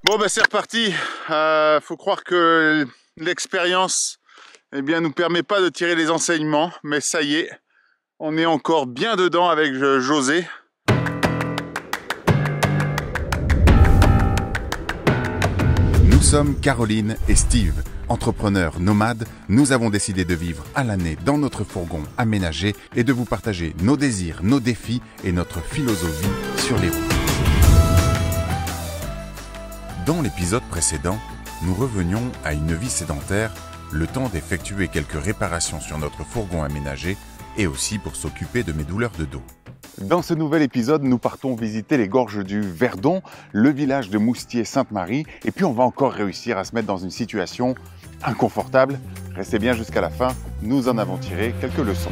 Bon bah c'est reparti. Faut croire que l'expérience nous permet pas de tirer les enseignements, mais ça y est, on est encore bien dedans avec José. Nous sommes Caroline et Steve. Entrepreneurs nomades, nous avons décidé de vivre à l'année dans notre fourgon aménagé et de vous partager nos désirs, nos défis et notre philosophie sur les routes. Dans l'épisode précédent, nous revenions à une vie sédentaire, le temps d'effectuer quelques réparations sur notre fourgon aménagé et aussi pour s'occuper de mes douleurs de dos. Dans ce nouvel épisode, nous partons visiter les gorges du Verdon, le village de Moustier-Sainte-Marie, et puis on va encore réussir à se mettre dans une situation inconfortable. Restez bien jusqu'à la fin, nous en avons tiré quelques leçons.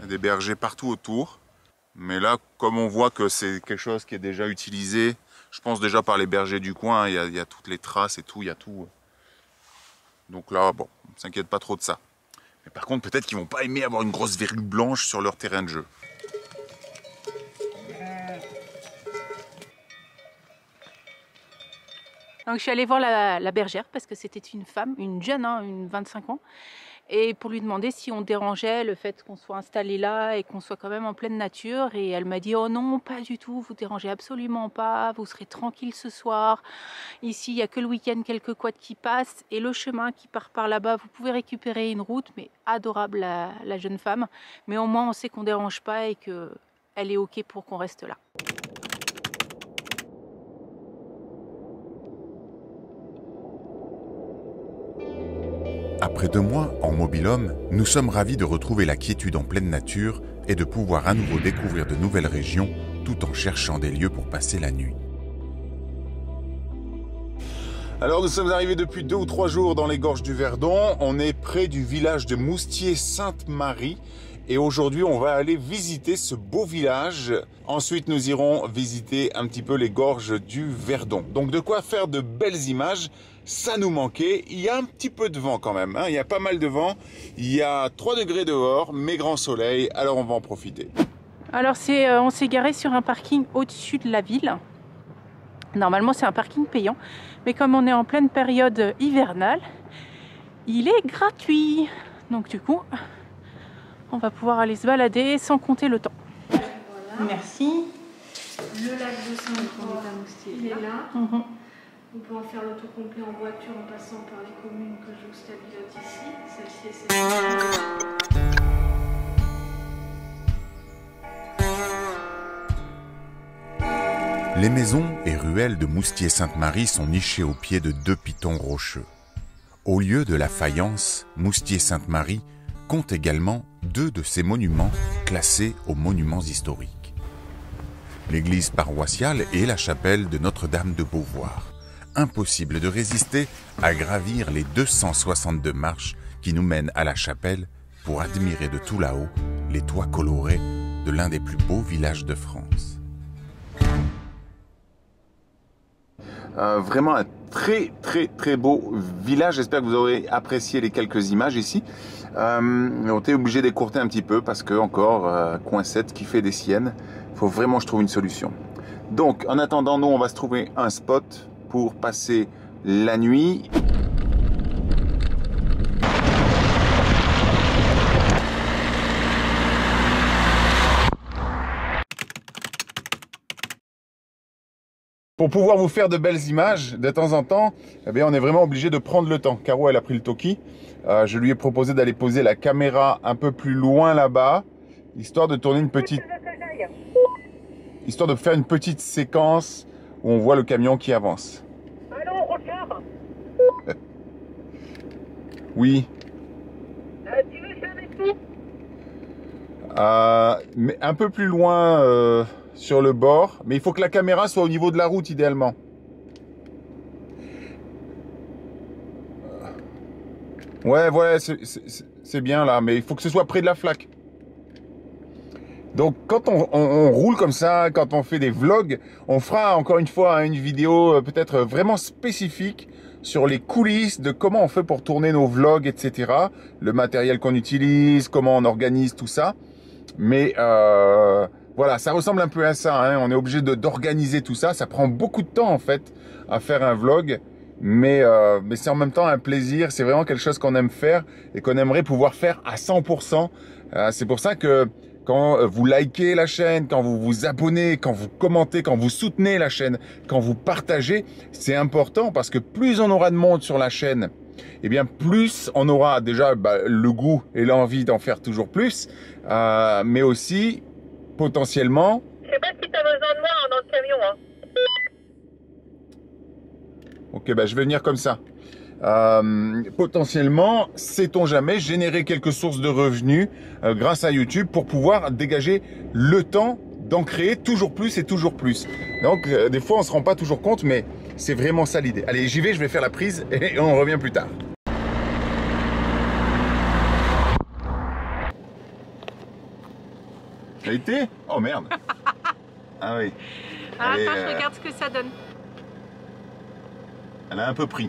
Des bergers partout autour, mais là comme on voit que c'est quelque chose qui est déjà utilisé, je pense déjà par les bergers du coin, il y a toutes les traces et tout, il y a tout. Donc là bon, on ne s'inquiète pas trop de ça. Mais par contre peut-être qu'ils vont pas aimer avoir une grosse verrue blanche sur leur terrain de jeu. Donc je suis allée voir la bergère parce que c'était une femme, une jeune, une 25 ans. Et pour lui demander si on dérangeait le fait qu'on soit installé là et qu'on soit quand même en pleine nature. Et elle m'a dit « Oh non, pas du tout, vous dérangez absolument pas, vous serez tranquille ce soir. Ici, il n'y a que le week-end quelques quads qui passent et le chemin qui part par là-bas, vous pouvez récupérer une route. » Mais adorable la jeune femme. Mais au moins, on sait qu'on ne dérange pas et qu'elle est OK pour qu'on reste là. Après 2 mois en mobil-home, nous sommes ravis de retrouver la quiétude en pleine nature et de pouvoir à nouveau découvrir de nouvelles régions tout en cherchant des lieux pour passer la nuit. Alors nous sommes arrivés depuis 2 ou 3 jours dans les gorges du Verdon. On est près du village de Moustier-Sainte-Marie. Et aujourd'hui, on va aller visiter ce beau village. Ensuite, nous irons visiter un petit peu les gorges du Verdon. Donc de quoi faire de belles images. Ça nous manquait. Il y a un petit peu de vent quand même. Il y a pas mal de vent. Il y a 3 degrés dehors, mais grand soleil. Alors on va en profiter. Alors on s'est garé sur un parking au-dessus de la ville. Normalement, c'est un parking payant. Mais comme on est en pleine période hivernale, il est gratuit. Donc du coup, on va pouvoir aller se balader sans compter le temps. Voilà. Merci. Le lac de Saint-Croix, il est là. On peut en faire le tour complet en voiture en passant par les communes que je vous stabilise ici. Celle-ci et celle-ci. Les maisons et ruelles de Moustier-Sainte-Marie sont nichées au pied de 2 pitons rocheux. Au lieu de la faïence, Moustier-Sainte-Marie compte également 2 de ces monuments classés aux monuments historiques. L'église paroissiale et la chapelle de Notre-Dame de Beauvoir. Impossible de résister à gravir les 262 marches qui nous mènent à la chapelle pour admirer de tout là-haut les toits colorés de l'un des plus beaux villages de France. Vraiment un très beau village. J'espère que vous aurez apprécié les quelques images ici. On était obligé d'écourter un petit peu parce que encore Coincette qui fait des siennes. Il faut vraiment que je trouve une solution. Donc en attendant, nous on va se trouver un spot pour passer la nuit. Pour pouvoir vous faire de belles images, de temps en temps, on est vraiment obligé de prendre le temps. Caro, elle a pris le Toki. Je lui ai proposé d'aller poser la caméra un peu plus loin là-bas, histoire de tourner histoire de faire une petite séquence où on voit le camion qui avance. Allô, Rochard? Oui. Tu veux faire avec nous? Mais un peu plus loin sur le bord, mais il faut que la caméra soit au niveau de la route idéalement. Ouais, voilà, c'est bien là, mais il faut que ce soit près de la flaque. Donc quand on roule comme ça, quand on fait des vlogs, on fera encore une fois une vidéo peut-être vraiment spécifique sur les coulisses de comment on fait pour tourner nos vlogs, etc. Le matériel qu'on utilise, comment on organise tout ça. Mais voilà, ça ressemble un peu à ça, hein. On est obligé d'organiser tout ça. Ça prend beaucoup de temps en fait à faire un vlog. Mais c'est en même temps un plaisir. C'est vraiment quelque chose qu'on aime faire et qu'on aimerait pouvoir faire à 100%. C'est pour ça que quand vous likez la chaîne, quand vous vous abonnez, quand vous commentez, quand vous soutenez la chaîne, quand vous partagez, c'est important parce que plus on aura de monde sur la chaîne, eh bien plus on aura déjà le goût et l'envie d'en faire toujours plus, mais aussi potentiellement... Je sais pas si tu as besoin de moi dans le camion. Hein. Ok, je vais venir comme ça. Potentiellement, sait-on jamais, générer quelques sources de revenus grâce à YouTube pour pouvoir dégager le temps d'en créer toujours plus et toujours plus. Donc, des fois, on se rend pas toujours compte, mais c'est vraiment ça l'idée. Allez, j'y vais, je vais faire la prise et on revient plus tard. Ça a été? Oh merde. Ah oui. Ah, Allez, attends, je regarde ce que ça donne. Elle a un peu pris.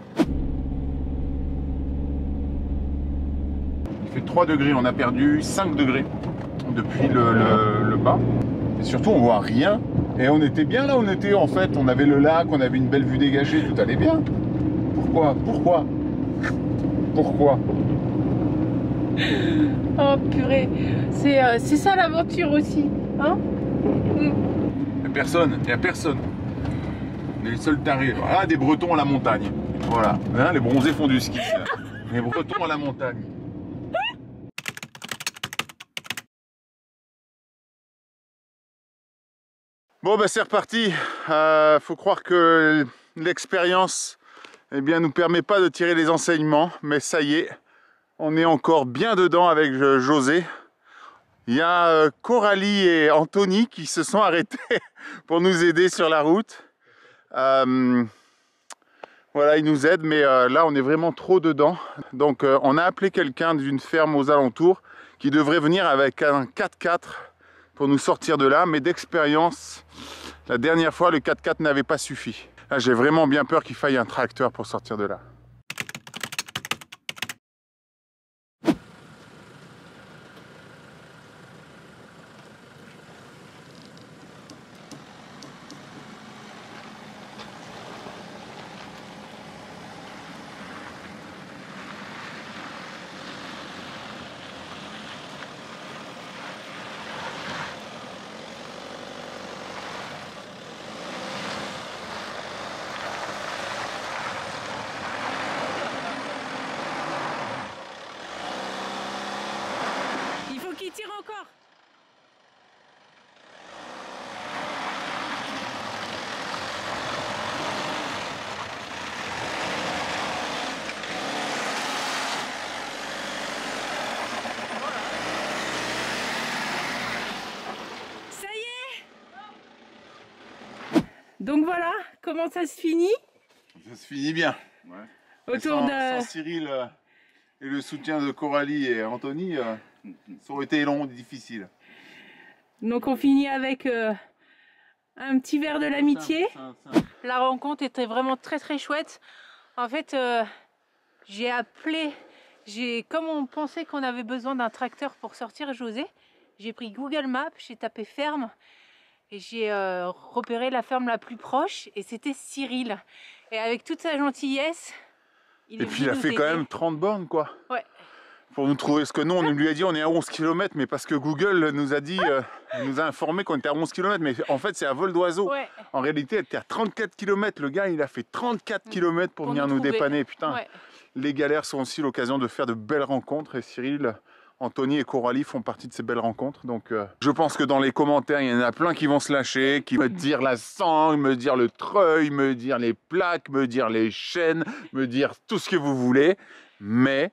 Il fait 3 degrés, on a perdu 5 degrés depuis le bas. Et surtout, on voit rien. Et on était bien là où on était en fait. On avait le lac, on avait une belle vue dégagée, tout allait bien. Pourquoi? Oh purée, c'est ça l'aventure aussi, hein? Il n'y a personne. On est les seuls tarés. Ah, des Bretons à la montagne. Voilà. Hein, les bronzés font du ski. Là. Les Bretons à la montagne. Bon, c'est reparti. Faut croire que l'expérience, nous permet pas de tirer les enseignements. Mais ça y est, on est encore bien dedans avec José. Il y a Coralie et Anthony qui se sont arrêtés pour nous aider sur la route. Voilà, ils nous aident, mais là on est vraiment trop dedans. Donc on a appelé quelqu'un d'une ferme aux alentours qui devrait venir avec un 4x4 pour nous sortir de là. Mais d'expérience, la dernière fois le 4x4 n'avait pas suffi. Là j'ai vraiment bien peur qu'il faille un tracteur pour sortir de là. Il tire encore. Ça y est. Donc voilà comment ça se finit. Ça se finit bien. Ouais. Autour sans Cyril et le soutien de Coralie et Anthony, ça aurait été long et difficile. Donc on finit avec un petit verre de l'amitié. La rencontre était vraiment très très chouette. En fait, j'ai appelé, comme on pensait qu'on avait besoin d'un tracteur pour sortir José, j'ai pris Google Maps, j'ai tapé ferme et j'ai repéré la ferme la plus proche et c'était Cyril. Et avec toute sa gentillesse, et puis il a fait quand même 30 bornes quoi. Ouais. Pour nous trouver, ce que nous on lui a dit on est à 11 km, mais parce que Google nous a dit, nous a informé qu'on était à 11 km, mais en fait c'est à vol d'oiseau. Ouais. En réalité elle était à 34 km, le gars il a fait 34 km pour venir nous dépanner, putain. Ouais. Les galères sont aussi l'occasion de faire de belles rencontres et Cyril, Anthony et Coralie font partie de ces belles rencontres. Donc je pense que dans les commentaires il y en a plein qui vont se lâcher, qui me dire la sangle, me dire le treuil, me dire les plaques, me dire les chaînes, me dire tout ce que vous voulez, mais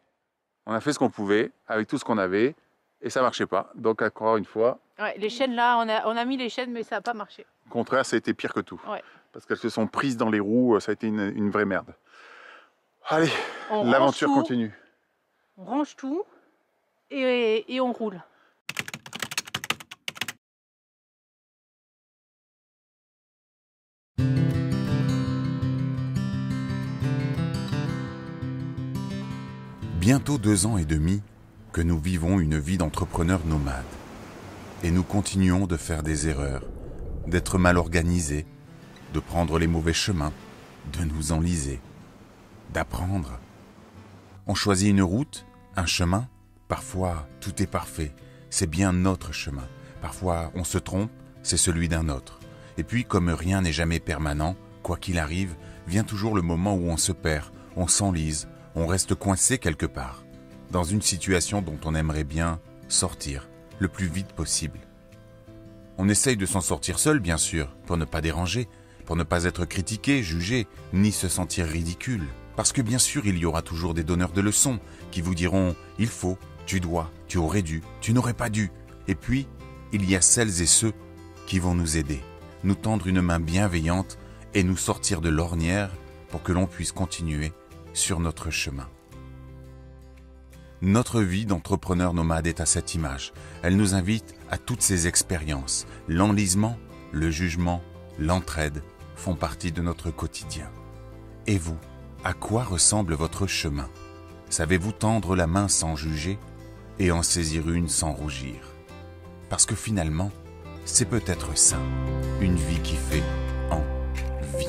on a fait ce qu'on pouvait avec tout ce qu'on avait et ça marchait pas. Donc encore une fois... Ouais, les chaînes là, on a mis les chaînes mais ça n'a pas marché. Au contraire, ça a été pire que tout. Ouais. Parce qu'elles se sont prises dans les roues, ça a été une vraie merde. Allez, l'aventure continue. On range tout et on roule. Bientôt 2 ans et demi que nous vivons une vie d'entrepreneurs nomades. Et nous continuons de faire des erreurs, d'être mal organisés, de prendre les mauvais chemins, de nous enliser, d'apprendre. On choisit une route, un chemin, parfois tout est parfait, c'est bien notre chemin. Parfois on se trompe, c'est celui d'un autre. Et puis comme rien n'est jamais permanent, quoi qu'il arrive, vient toujours le moment où on se perd, on s'enlise, on reste coincé quelque part, dans une situation dont on aimerait bien sortir le plus vite possible. On essaye de s'en sortir seul, bien sûr, pour ne pas déranger, pour ne pas être critiqué, jugé, ni se sentir ridicule. Parce que bien sûr, il y aura toujours des donneurs de leçons qui vous diront « il faut, tu dois, tu aurais dû, tu n'aurais pas dû ». Et puis, il y a celles et ceux qui vont nous aider, nous tendre une main bienveillante et nous sortir de l'ornière pour que l'on puisse continuer sur notre chemin. Notre vie d'entrepreneur nomade est à cette image. Elle nous invite à toutes ces expériences. L'enlisement, le jugement, l'entraide font partie de notre quotidien. Et vous, à quoi ressemble votre chemin? Savez-vous tendre la main sans juger et en saisir une sans rougir? Parce que finalement, c'est peut-être ça, une vie qui fait envie.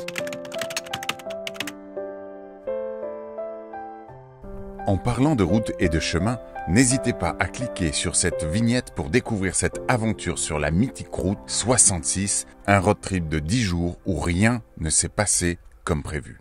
En parlant de route et de chemin, n'hésitez pas à cliquer sur cette vignette pour découvrir cette aventure sur la mythique route 66, un road trip de 10 jours où rien ne s'est passé comme prévu.